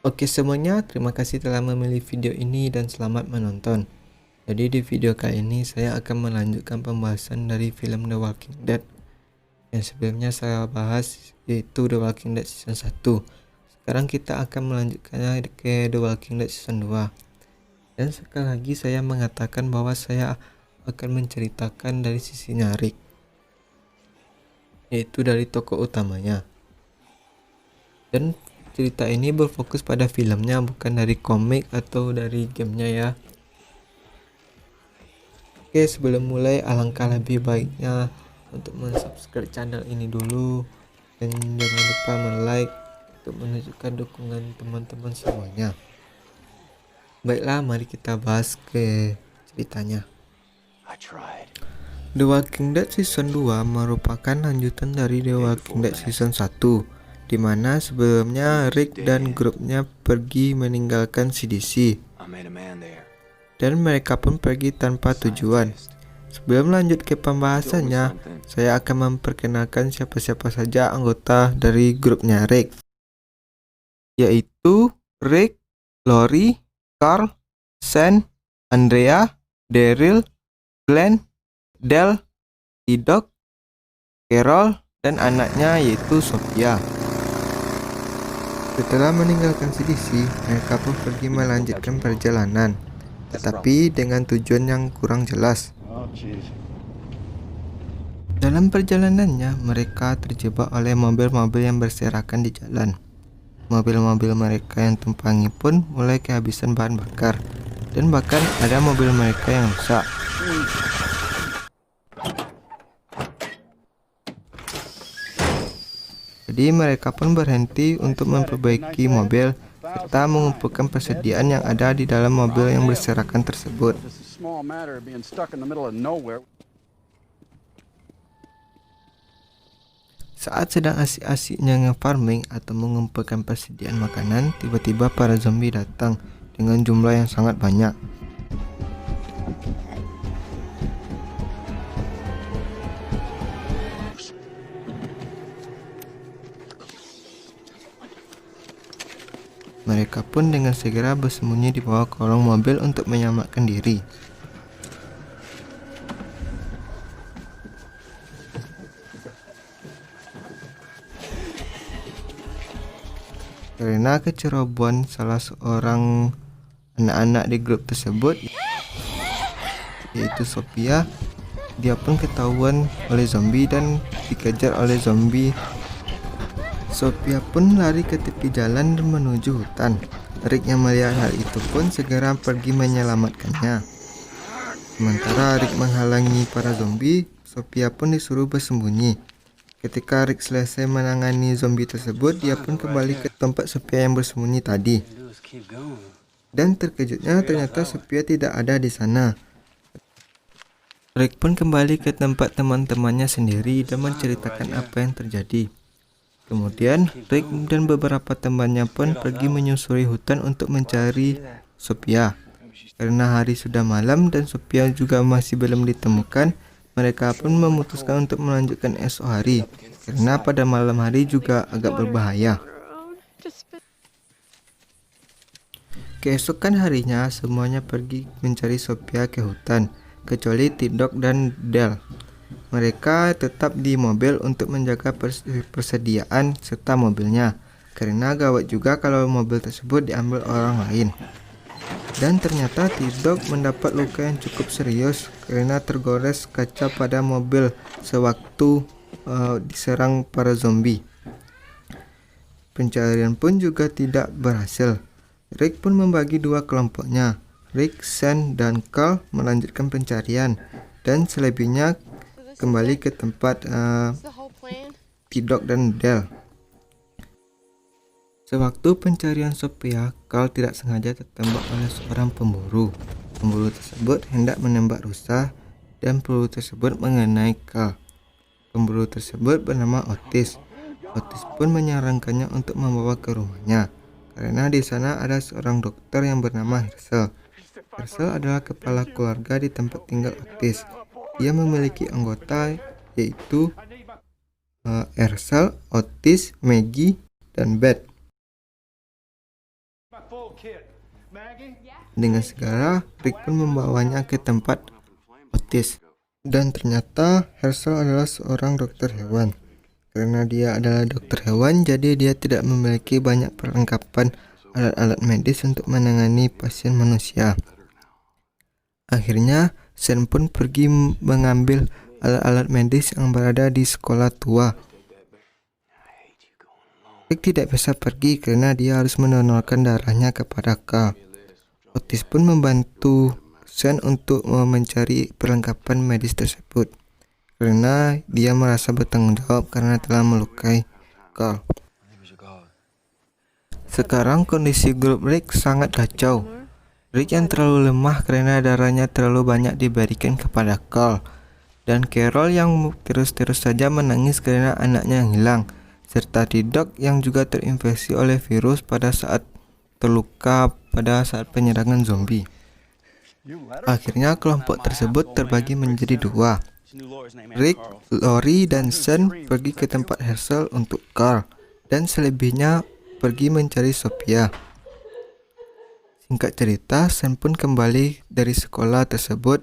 Oke semuanya, terima kasih telah memilih video ini dan selamat menonton. Jadi di video kali ini saya akan melanjutkan pembahasan dari film The Walking Dead yang sebelumnya saya bahas, yaitu The Walking Dead Season 1. Sekarang kita akan melanjutkannya ke The Walking Dead Season 2. Dan sekali lagi saya mengatakan bahwa saya akan menceritakan dari sisinya Rick, yaitu dari tokoh utamanya. Dan cerita ini berfokus pada filmnya, bukan dari komik atau dari gamenya ya. Oke, sebelum mulai alangkah lebih baiknya untuk subscribe channel ini dulu, dan jangan lupa like untuk menunjukkan dukungan teman-teman semuanya. Baiklah, mari kita bahas ke ceritanya. The Walking Dead Season 2 merupakan lanjutan dari The Walking Dead Season 1, di mana sebelumnya Rick dan grupnya pergi meninggalkan CDC, dan mereka pun pergi tanpa tujuan. Sebelum lanjut ke pembahasannya, saya akan memperkenalkan siapa-siapa saja anggota dari grupnya Rick, yaitu Rick, Lori, Carl, Sen, Andrea, Daryl, Glenn, Del, T-Dog, Carol, dan anaknya yaitu Sophia. Setelah meninggalkan CDC, mereka pun pergi melanjutkan perjalanan, tetapi dengan tujuan yang kurang jelas. Dalam perjalanannya, mereka terjebak oleh mobil-mobil yang berserakan di jalan. Mobil-mobil mereka yang tumpangi pun mulai kehabisan bahan bakar, dan bahkan ada mobil mereka yang rusak. Jadi mereka pun berhenti untuk memperbaiki mobil serta mengumpulkan persediaan yang ada di dalam mobil yang berserakan tersebut. Saat sedang asik-asiknya nge-farming atau mengumpulkan persediaan makanan, tiba-tiba para zombie datang dengan jumlah yang sangat banyak. Mereka pun dengan segera bersembunyi di bawah kolong mobil untuk menyelamatkan diri. Karena kecerobohan salah seorang anak-anak di grup tersebut, yaitu Sophia, dia pun ketahuan oleh zombie dan dikejar oleh zombie. Sophia pun lari ke tepi jalan dan menuju hutan. Rick yang melihat hal itu pun segera pergi menyelamatkannya. Sementara Rick menghalangi para zombie, Sophia pun disuruh bersembunyi. Ketika Rick selesai menangani zombie tersebut, dia pun kembali ke tempat Sophia yang bersembunyi tadi. Dan terkejutnya ternyata Sophia tidak ada di sana. Rick pun kembali ke tempat teman-temannya sendiri dan menceritakan apa yang terjadi. Kemudian Rick dan beberapa temannya pun pergi menyusuri hutan untuk mencari Sophia. Karena hari sudah malam dan Sophia juga masih belum ditemukan, mereka pun memutuskan untuk melanjutkan esok hari, karena pada malam hari juga agak berbahaya. Keesokan harinya semuanya pergi mencari Sophia ke hutan, kecuali T-Dog dan Del. Mereka tetap di mobil untuk menjaga persediaan serta mobilnya, karena gawat juga kalau mobil tersebut diambil orang lain. Dan ternyata T-Dog mendapat luka yang cukup serius karena tergores kaca pada mobil sewaktu diserang para zombie. Pencarian pun juga tidak berhasil. Rick pun membagi dua kelompoknya. Rick, Sen, dan Carl melanjutkan pencarian, dan selebihnya kembali ke tempat T-Dog dan Del. Sewaktu pencarian Sophia, Carl tidak sengaja tertembak oleh seorang pemburu. Pemburu tersebut hendak menembak rusa dan peluru tersebut mengenai Carl. Pemburu tersebut bernama Otis. Otis pun menyarankannya untuk membawa ke rumahnya, karena di sana ada seorang dokter yang bernama Herschel. Herschel adalah kepala keluarga di tempat tinggal Otis. Dia memiliki anggota yaitu Herschel, Otis, Maggie, dan Beth. Dengan segera, Rick pun membawanya ke tempat Otis. Dan ternyata Herschel adalah seorang dokter hewan. Karena dia adalah dokter hewan, jadi dia tidak memiliki banyak perlengkapan alat-alat medis untuk menangani pasien manusia. Akhirnya, Sen pun pergi mengambil alat-alat medis yang berada di sekolah tua. Rick tidak bisa pergi karena dia harus mendonorkan darahnya kepada Carl. Otis pun membantu Sen untuk mencari perlengkapan medis tersebut karena dia merasa bertanggung jawab karena telah melukai Carl. Sekarang kondisi grup Rick sangat kacau. Rick yang terlalu lemah karena darahnya terlalu banyak diberikan kepada Carl, dan Carol yang terus-terus saja menangis karena anaknya yang hilang, serta T-Dog yang juga terinfeksi oleh virus pada saat terluka pada saat penyerangan zombie. Akhirnya kelompok tersebut terbagi menjadi dua. Rick, Lori, dan Sen pergi ke tempat Herschel untuk Carl, dan selebihnya pergi mencari Sophia. Singkat cerita, Sen pun kembali dari sekolah tersebut,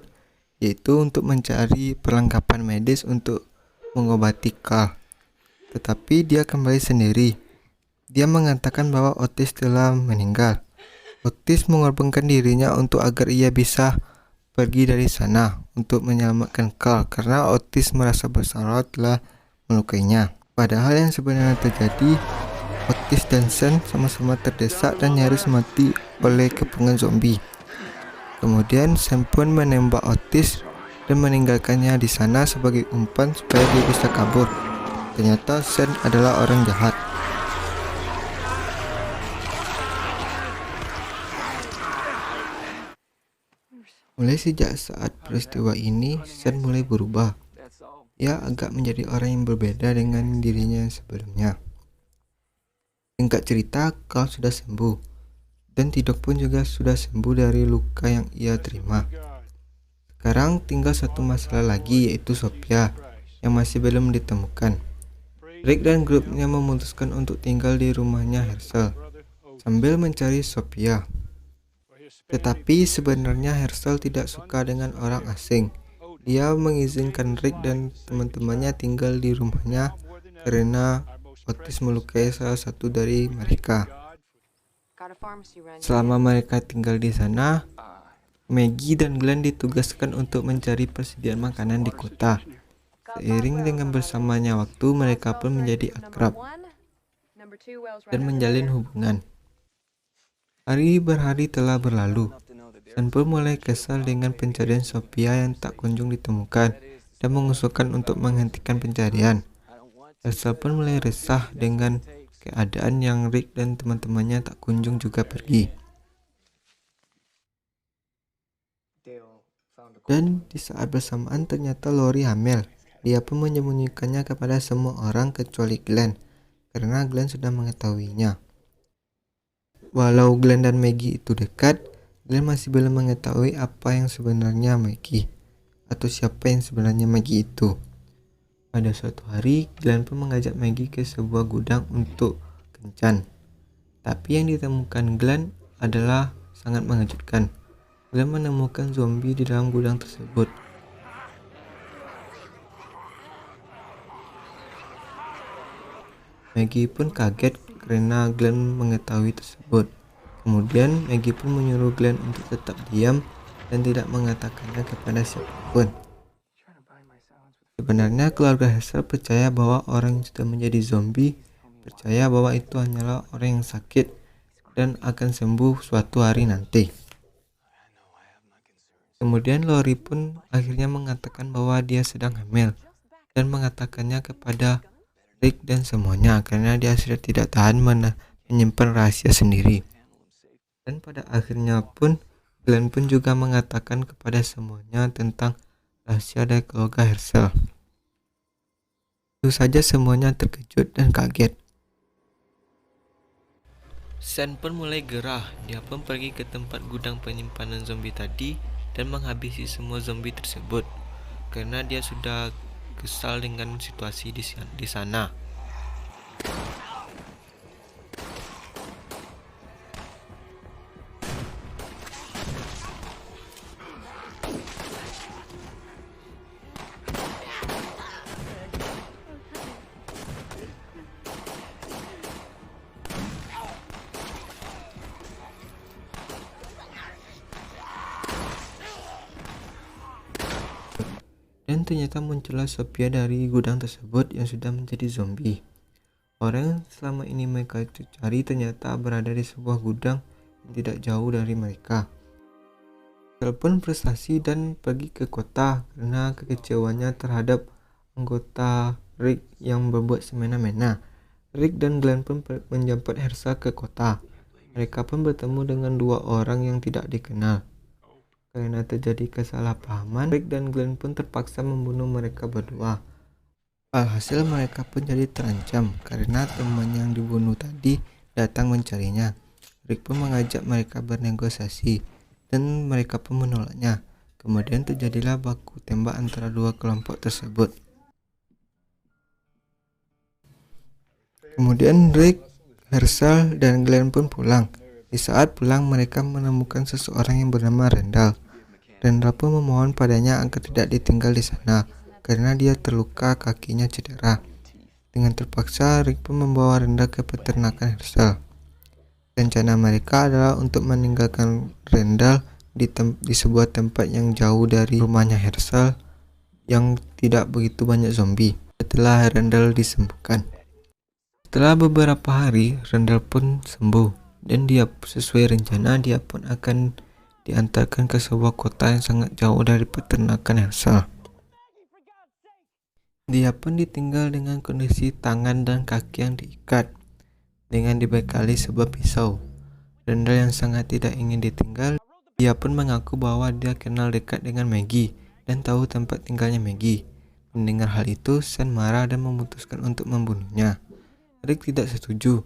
yaitu untuk mencari perlengkapan medis untuk mengobati Carl. Tetapi dia kembali sendiri. Dia mengatakan bahwa Otis telah meninggal. Otis mengorbankan dirinya untuk agar ia bisa pergi dari sana untuk menyelamatkan Carl karena Otis merasa bersalah telah melukainya. Padahal yang sebenarnya terjadi, Otis dan Sen sama-sama terdesak dan nyaris mati oleh kepungan zombie. Kemudian Sen pun menembak Otis dan meninggalkannya di sana sebagai umpan supaya dia bisa kabur. Ternyata Sen adalah orang jahat. Mulai sejak saat peristiwa ini, Sen mulai berubah. Ia agak menjadi orang yang berbeda dengan dirinya yang sebelumnya. Singkat cerita, Carl sudah sembuh, dan T-Dog pun juga sudah sembuh dari luka yang ia terima. Sekarang tinggal satu masalah lagi, yaitu Sophia, yang masih belum ditemukan. Rick dan grupnya memutuskan untuk tinggal di rumahnya Herschel, sambil mencari Sophia. Tetapi sebenarnya Herschel tidak suka dengan orang asing. Dia mengizinkan Rick dan teman-temannya tinggal di rumahnya karena Otis melukai salah satu dari mereka. Selama mereka tinggal di sana, Maggie dan Glenn ditugaskan untuk mencari persediaan makanan di kota. Seiring dengan bersamanya waktu, mereka pun menjadi akrab dan menjalin hubungan. Hari berhari telah berlalu. Sen pun mulai kesal dengan pencarian Sophia yang tak kunjung ditemukan dan mengusulkan untuk menghentikan pencarian. Herschel pun mulai resah dengan keadaan yang Rick dan teman-temannya tak kunjung juga pergi. Dan di saat bersamaan ternyata Lori hamil. Dia pun menyembunyikannya kepada semua orang kecuali Glenn, karena Glenn sudah mengetahuinya. Walau Glenn dan Maggie itu dekat, Glenn masih belum mengetahui apa yang sebenarnya Maggie, atau siapa yang sebenarnya Maggie itu. Pada suatu hari, Glenn pun mengajak Maggie ke sebuah gudang untuk kencan. Tapi yang ditemukan Glenn adalah sangat mengejutkan. Glenn menemukan zombie di dalam gudang tersebut. Maggie pun kaget karena Glenn mengetahui tersebut. Kemudian Maggie pun menyuruh Glenn untuk tetap diam dan tidak mengatakannya kepada siapapun. Sebenarnya keluarga Herschel percaya bahwa orang yang sudah menjadi zombie percaya bahwa itu hanyalah orang yang sakit dan akan sembuh suatu hari nanti. Kemudian Lori pun akhirnya mengatakan bahwa dia sedang hamil dan mengatakannya kepada Rick dan semuanya karena dia sudah tidak tahan menyimpan rahasia sendiri. Dan pada akhirnya pun Glenn pun juga mengatakan kepada semuanya tentang rahasia dari keluarga Herschel. Tentu saja semuanya terkejut dan kaget. Sen pun mulai gerah. Dia pun pergi ke tempat gudang penyimpanan zombie tadi dan menghabisi semua zombie tersebut karena dia sudah kesal dengan situasi di sana. Dan ternyata muncullah Sophia dari gudang tersebut yang sudah menjadi zombie. Orang yang selama ini mereka cari ternyata berada di sebuah gudang yang tidak jauh dari mereka. Walaupun frustasi dan pergi ke kota karena kekecewanya terhadap anggota Rick yang berbuat semena-mena. Rick dan Glenn pun menjemput Hersa ke kota. Mereka pun bertemu dengan dua orang yang tidak dikenal. Karena terjadi kesalahpahaman, Rick dan Glenn pun terpaksa membunuh mereka berdua. Alhasil mereka pun jadi terancam karena teman yang dibunuh tadi datang mencarinya. Rick pun mengajak mereka bernegosiasi dan mereka pun menolaknya. Kemudian terjadilah baku tembak antara dua kelompok tersebut. Kemudian Rick, Hershel, dan Glenn pun pulang. Di saat pulang mereka menemukan seseorang yang bernama Randall. Randall pun memohon padanya agar tidak ditinggal di sana karena dia terluka, kakinya cedera. Dengan terpaksa Rick pun membawa Randall ke peternakan Hershel. Rencana mereka adalah untuk meninggalkan Randall di sebuah tempat yang jauh dari rumahnya Hershel yang tidak begitu banyak zombie setelah Randall disembuhkan. Setelah beberapa hari, Randall pun sembuh dan dia sesuai rencana dia pun akan diantarkan ke sebuah kota yang sangat jauh dari peternakan Hershel. Dia pun ditinggal dengan kondisi tangan dan kaki yang diikat dengan dibekali sebuah pisau. Randall yang sangat tidak ingin ditinggal, dia pun mengaku bahwa dia kenal dekat dengan Maggie dan tahu tempat tinggalnya Maggie. Mendengar hal itu, Sen marah dan memutuskan untuk membunuhnya. Rick tidak setuju.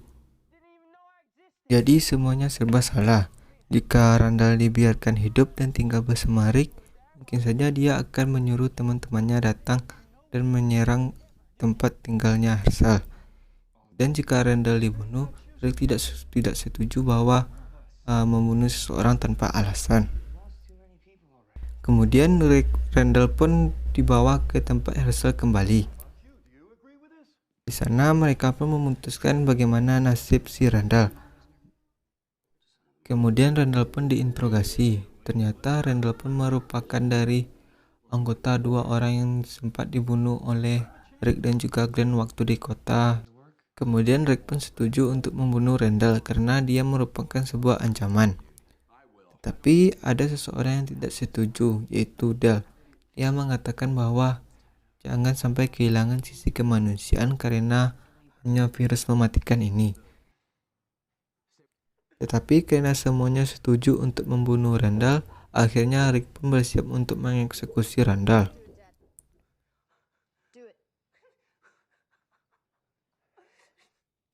Jadi semuanya serba salah. Jika Randall dibiarkan hidup dan tinggal bersama Rick, mungkin saja dia akan menyuruh teman-temannya datang dan menyerang tempat tinggalnya Hershel. Dan jika Randall dibunuh, Rick tidak setuju bahwa membunuh seseorang tanpa alasan. Kemudian Randall pun dibawa ke tempat Hershel kembali. Di sana mereka pun memutuskan bagaimana nasib si Randall. Kemudian Randall pun diinterogasi. Ternyata Randall pun merupakan dari anggota dua orang yang sempat dibunuh oleh Rick dan juga Glenn waktu di kota. Kemudian Rick pun setuju untuk membunuh Randall karena dia merupakan sebuah ancaman. Tetapi ada seseorang yang tidak setuju, yaitu Dale. Dia mengatakan bahwa jangan sampai kehilangan sisi kemanusiaan karena hanya virus mematikan ini. Tetapi karena semuanya setuju untuk membunuh Randall, akhirnya Rick pun bersiap untuk mengeksekusi Randall.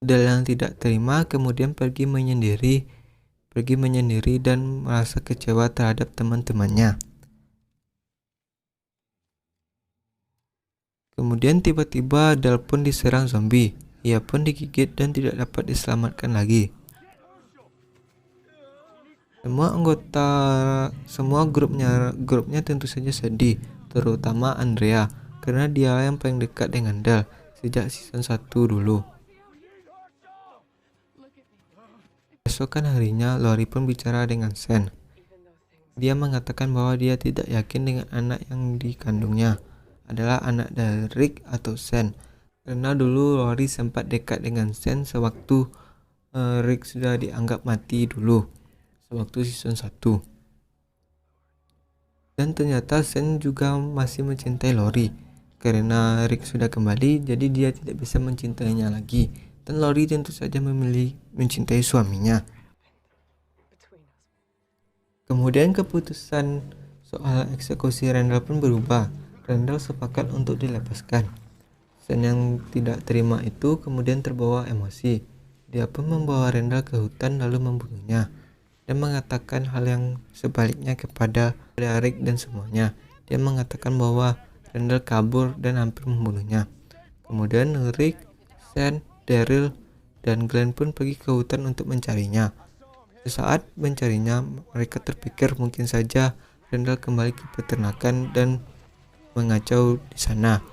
Dale yang tidak terima kemudian pergi menyendiri dan merasa kecewa terhadap teman-temannya. Kemudian tiba-tiba Dale pun diserang zombie. Ia pun digigit dan tidak dapat diselamatkan lagi. Semua grupnya tentu saja sedih, terutama Andrea karena dia yang paling dekat dengan Dale sejak season 1 dulu. Keesokan harinya, Lori pun bicara dengan Sen. Dia mengatakan bahwa dia tidak yakin dengan anak yang dikandungnya adalah anak dari Rick atau Sen. Karena dulu Lori sempat dekat dengan Sen sewaktu Rick sudah dianggap mati dulu, sewaktu season 1. Dan ternyata Sen juga masih mencintai Lori. Karena Rick sudah kembali, jadi dia tidak bisa mencintainya lagi. Dan Lori tentu saja memilih mencintai suaminya. Kemudian keputusan soal eksekusi Randall pun berubah. Randall sepakat untuk dilepaskan. Sen yang tidak terima itu kemudian terbawa emosi. Dia pun membawa Randall ke hutan lalu membunuhnya. Dan mengatakan hal yang sebaliknya kepada Rick dan semuanya. Dia mengatakan bahwa Randall kabur dan hampir membunuhnya. Kemudian Rick, Sen, Daryl, dan Glenn pun pergi ke hutan untuk mencarinya. Sesaat mencarinya, mereka terpikir mungkin saja Randall kembali ke peternakan dan mengacau di sana.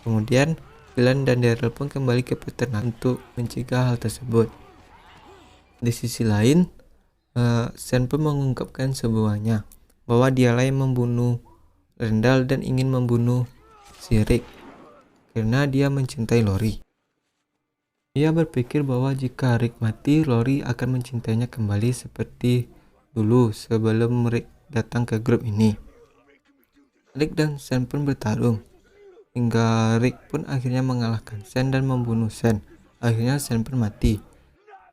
Kemudian Glenn dan Daryl pun kembali ke peternakan untuk mencegah hal tersebut. Di sisi lain, Sen pun mengungkapkan semuanya bahwa dialah yang membunuh Randall dan ingin membunuh si Rick karena dia mencintai Lori. Ia berpikir bahwa jika Rick mati, Lori akan mencintainya kembali seperti dulu sebelum Rick datang ke grup ini. Rick dan Sen pun bertarung, hingga Rick pun akhirnya mengalahkan Sen dan membunuh Sen. Akhirnya Sen pun mati.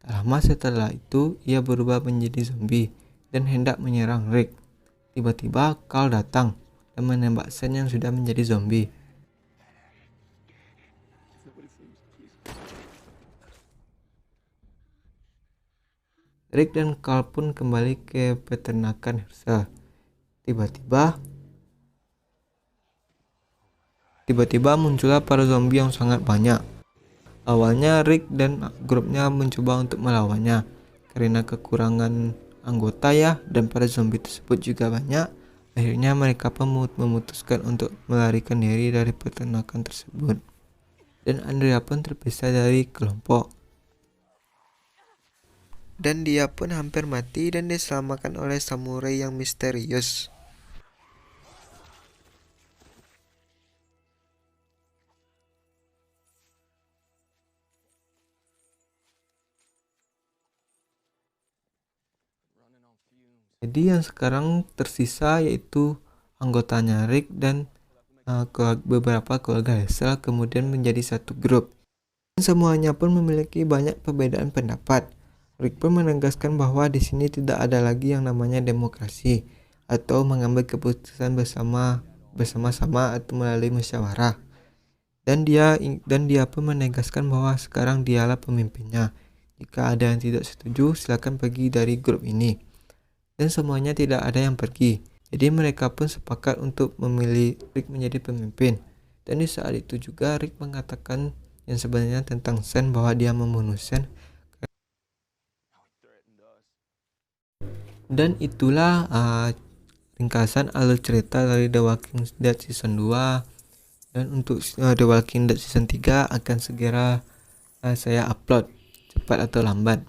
Tak lama setelah itu, ia berubah menjadi zombie dan hendak menyerang Rick. Tiba-tiba Carl datang dan menembak Sen yang sudah menjadi zombie. Rick dan Carl pun kembali ke peternakan Hershel. Tiba-tiba muncullah para zombie yang sangat banyak. Awalnya Rick dan grupnya mencoba untuk melawannya karena kekurangan anggota dan para zombie tersebut juga banyak. Akhirnya mereka memutuskan untuk melarikan diri dari peternakan tersebut. Dan Andrea pun terpisah dari kelompok. Dan dia pun hampir mati dan diselamatkan oleh samurai yang misterius. Jadi yang sekarang tersisa yaitu anggotanya Rick dan beberapa keluarga Hershel kemudian menjadi satu grup. Dan semuanya pun memiliki banyak perbedaan pendapat. Rick pun menegaskan bahwa di sini tidak ada lagi yang namanya demokrasi atau mengambil keputusan bersama-sama atau melalui musyawarah. Dan dia pun menegaskan bahwa sekarang dialah pemimpinnya. Jika ada yang tidak setuju, silakan pergi dari grup ini. Dan semuanya tidak ada yang pergi. Jadi mereka pun sepakat untuk memilih Rick menjadi pemimpin. Dan di saat itu juga Rick mengatakan yang sebenarnya tentang Sen, bahwa dia membunuh Sen. Dan itulah ringkasan alur cerita dari The Walking Dead Season 2. Dan untuk The Walking Dead Season 3 akan segera saya upload, cepat atau lambat.